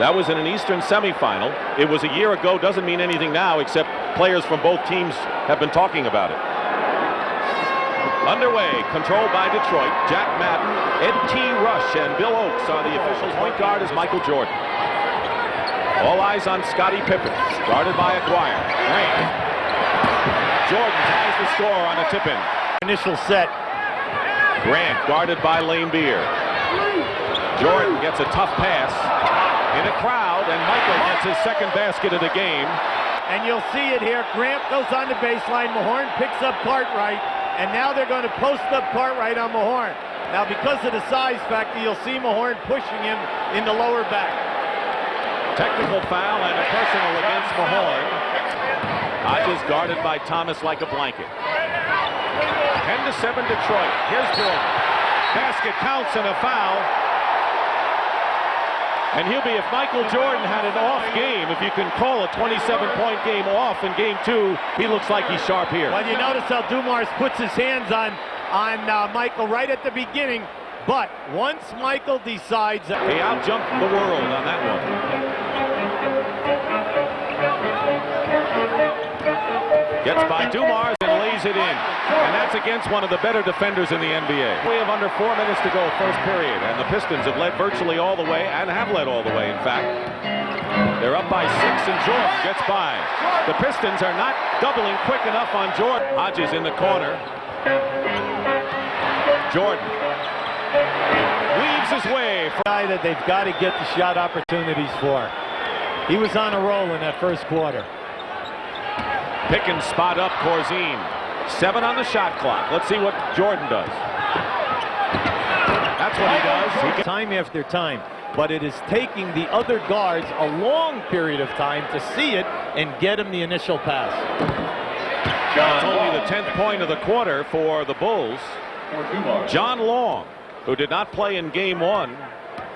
That was in an Eastern semifinal. It was a year ago, doesn't mean anything now, except players from both teams have been talking about it. Underway, controlled by Detroit. Jack Madden, Ed T. Rush, and Bill Oakes are the officials. Point guard is Michael Jordan. All eyes on Scottie Pippen, guarded by Aguirre. Grant. Jordan ties the score on a tip-in. Initial set. Grant guarded by Lane Beer. Jordan gets a tough pass in a crowd, and Michael gets his second basket of the game. And you'll see it here. Grant goes on the baseline. Mahorn picks up Cartwright, and now they're going to post up Cartwright on Mahorn. Now, because of the size factor, you'll see Mahorn pushing him in the lower back. Technical foul and a personal against Mahorn. Hodges guarded by Thomas like a blanket. 10-7 Detroit. Here's Jordan. Basket counts and a foul. And he'll be, if Michael Jordan had an off game, if you can call a 27-point game off in game 2, he looks like he's sharp here. Well, you notice how Dumars puts his hands on Michael right at the beginning. But once Michael decides... He outjumped the world on that one. Gets by Dumars and lays it in. And that's against one of the better defenders in the NBA. We have under 4 minutes to go, first period. And the Pistons have led virtually all the way, and have led all the way, in fact. They're up by 6, and Jordan gets by. The Pistons are not doubling quick enough on Jordan. Hodges in the corner. Jordan weaves his way. Guy that they've got to get the shot opportunities for. He was on a roll in that first quarter. Pick and spot up Corzine. 7 on the shot clock. Let's see what Jordan does. That's what he does. Time after time. But it is taking the other guards a long period of time to see it and get him the initial pass. It's only the 10th point of the quarter for the Bulls. John Long, who did not play in game 1,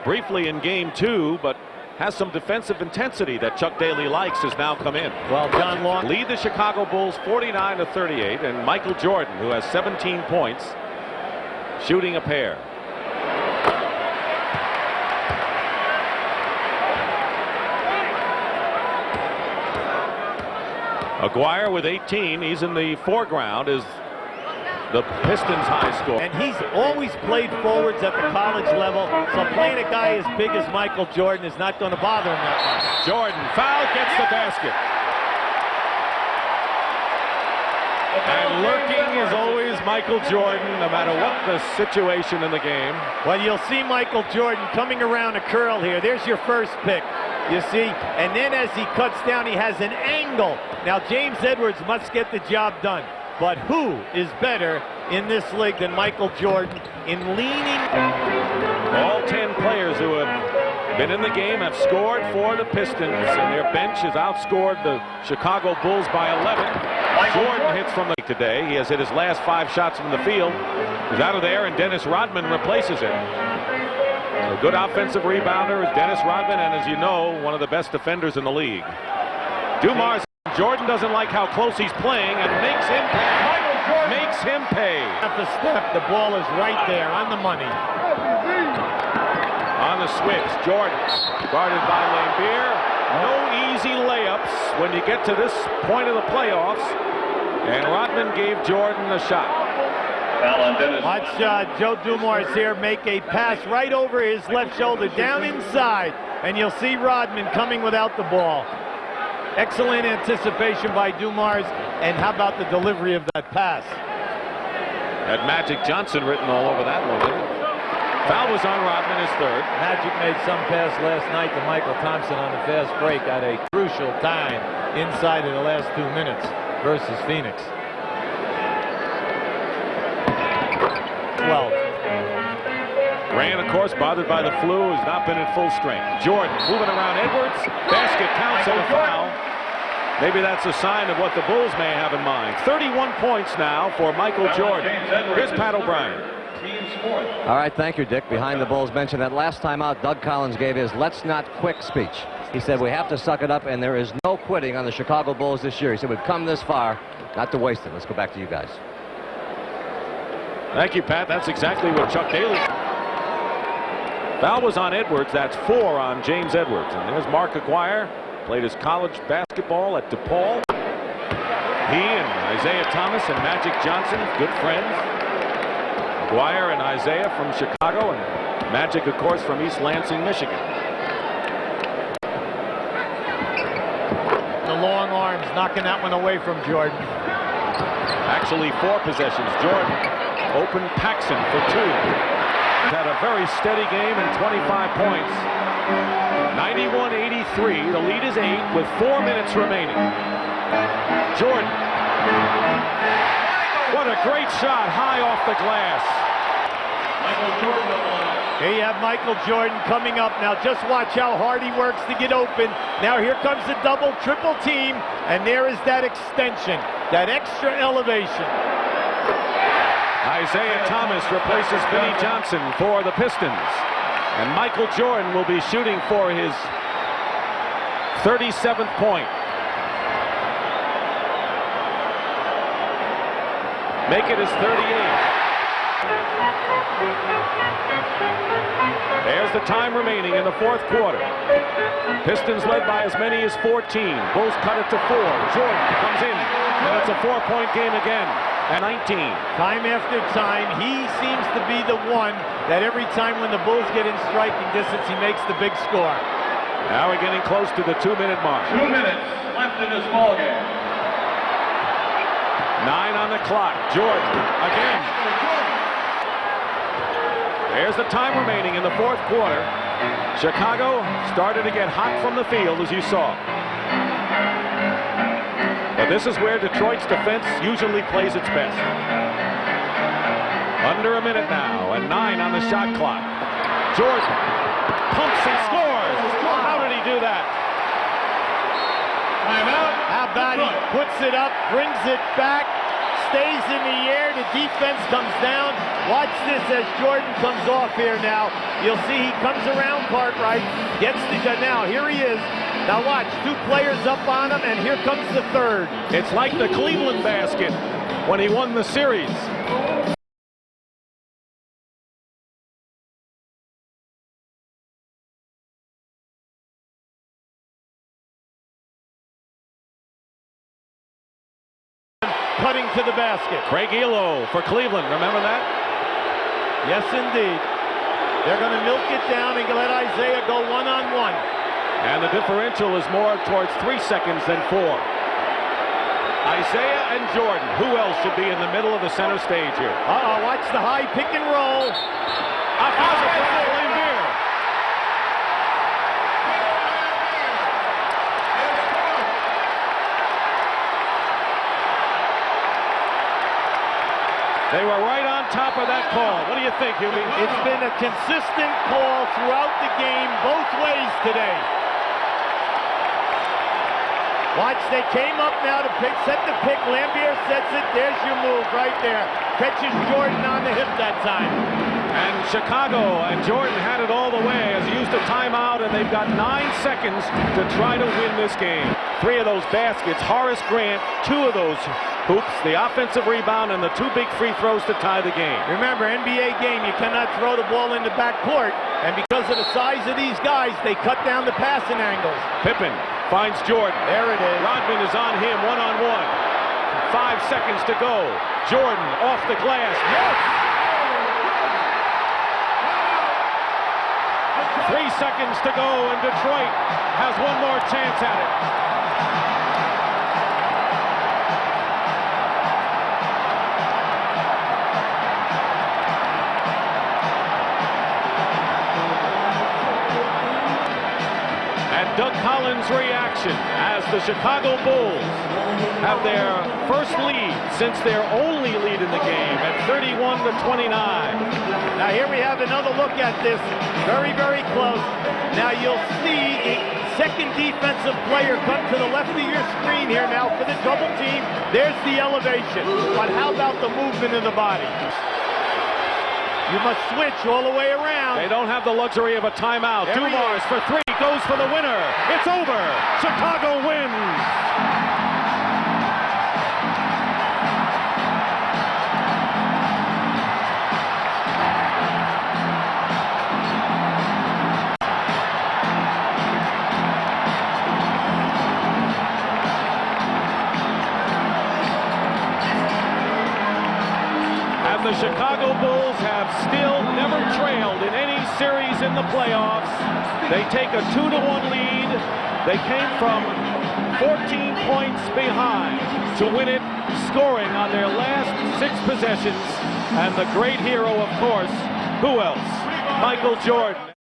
briefly in game 2, but has some defensive intensity that Chuck Daly likes, has now come in. Well, John Long lead the Chicago Bulls 49-38, and Michael Jordan, who has 17 points, shooting a pair. Aguirre with 18. He's in the foreground as the Pistons high score. And he's always played forwards at the college level, so playing a guy as big as Michael Jordan is not going to bother him that much. Jordan, foul, gets the basket. And lurking is always Michael Jordan, no matter what the situation in the game. Well, you'll see Michael Jordan coming around a curl here. There's your first pick, you see. And then as he cuts down, he has an angle. Now, James Edwards must get the job done. But who is better in this league than Michael Jordan in leaning? All 10 players who have been in the game have scored for the Pistons, and their bench has outscored the Chicago Bulls by 11. Jordan hits from the today. He has hit his last 5 shots from the field. He's out of there, and Dennis Rodman replaces him. A good offensive rebounder is Dennis Rodman, and as you know, one of the best defenders in the league. Dumars. Jordan doesn't like how close he's playing and makes him pay. Makes him pay. At the step, the ball is right there on the money. On the switch, Jordan guarded by Lane Beer. No easy layups when you get to this point of the playoffs. And Rodman gave Jordan a shot. Watch Joe Dumars here make a pass right over his left shoulder, down inside. And you'll see Rodman coming without the ball. Excellent anticipation by Dumars, and how about the delivery of that pass? Had Magic Johnson written all over that one. Foul was on Rodman, his third. Magic made some pass last night to Michael Thompson on a fast break at a crucial time inside of the last 2 minutes versus Phoenix. 12. Grant, of course, bothered by the flu, has not been at full strength. Jordan moving around Edwards. Basket counts and a foul. Maybe that's a sign of what the Bulls may have in mind. 31 points now for Michael Jordan. Here's Pat O'Brien. All right, thank you, Dick. Behind the Bulls mentioned that last time out, Doug Collins gave his "let's not quit" speech. He said we have to suck it up, and there is no quitting on the Chicago Bulls this year. He said we've come this far, not to waste it. Let's go back to you guys. Thank you, Pat. That's exactly what Chuck Daly. Foul was on Edwards. That's 4 on James Edwards. And there's Mark Aguirre. Played his college basketball at DePaul. He and Isaiah Thomas and Magic Johnson, good friends. Aguirre and Isaiah from Chicago, and Magic, of course, from East Lansing, Michigan. The long arms knocking that one away from Jordan. Actually, 4 possessions. Jordan opened Paxson for 2. Had a very steady game and 25 points. 91-83. The lead is 8 with 4 minutes remaining. Jordan. What a great shot, high off the glass. Here you have Michael Jordan coming up. Now just watch how hard he works to get open. Now here comes the double, triple team, and there is that extension, that extra elevation. Isaiah Thomas replaces Vinnie Johnson for the Pistons. And Michael Jordan will be shooting for his 37th point. Make it his 38th. There's the time remaining in the 4th quarter. Pistons led by as many as 14. Bulls cut it to 4. Jordan comes in, and it's a 4-point game again. At 19. Time after time, he seems to be the one that every time when the Bulls get in striking distance, he makes the big score. Now we're getting close to the 2-minute mark. 2 minutes left in this ball game. 9 on the clock. Jordan again. There's the time remaining in the 4th quarter. Chicago started to get hot from the field, as you saw. But this is where Detroit's defense usually plays its best. Under a minute now, and 9 on the shot clock. Jordan pumps and scores. How did he do that? Timeout. How about he puts it up, brings it back, stays in the air, the defense comes down. Watch this as Jordan comes off here now. You'll see he comes around Cartwright, gets the gun. Now here he is. Now watch, 2 players up on him, and here comes the 3rd. It's like the Cleveland basket when he won the series. Cutting to the basket. Craig Elo for Cleveland, remember that? Yes, indeed. They're going to milk it down and let Isaiah go one-on-one. And the differential is more towards 3 seconds than 4. Isaiah and Jordan. Who else should be in the middle of the center stage here? Watch the high pick and roll. Offensive foul, Lambier. They were right on top of that call. What do you think, Hubie? It's been a consistent call throughout the game, both ways today. Watch, they came up now to set the pick. Lambier sets it. There's your move right there. Catches Jordan on the hip that time. And Chicago and Jordan had it all the way as he used a timeout, and they've got 9 seconds to try to win this game. 3 of those baskets, Horace Grant, 2 of those hoops, the offensive rebound, and the 2 big free throws to tie the game. Remember, NBA game, you cannot throw the ball in the backcourt, and because of the size of these guys, they cut down the passing angles. Pippen finds Jordan. There it is. Rodman is on him, one-on-one. 5 seconds to go. Jordan off the glass. Yes! 3 seconds to go, and Detroit has one more chance at it. And Doug Collins' reaction as the Chicago Bulls have their first lead since their only lead in the game at 31-29. Now here we have another look at this. Very, very close. Now you'll see a second defensive player come to the left of your screen here now for the double team. There's the elevation. But how about the movement of the body? You must switch all the way around. They don't have the luxury of a timeout. Dumars for 3, goes for the winner. It's over. Chicago wins. The Chicago Bulls have still never trailed in any series in the playoffs. They take a 2-1 lead. They came from 14 points behind to win it, scoring on their last 6 possessions. And the great hero, of course, who else? Michael Jordan.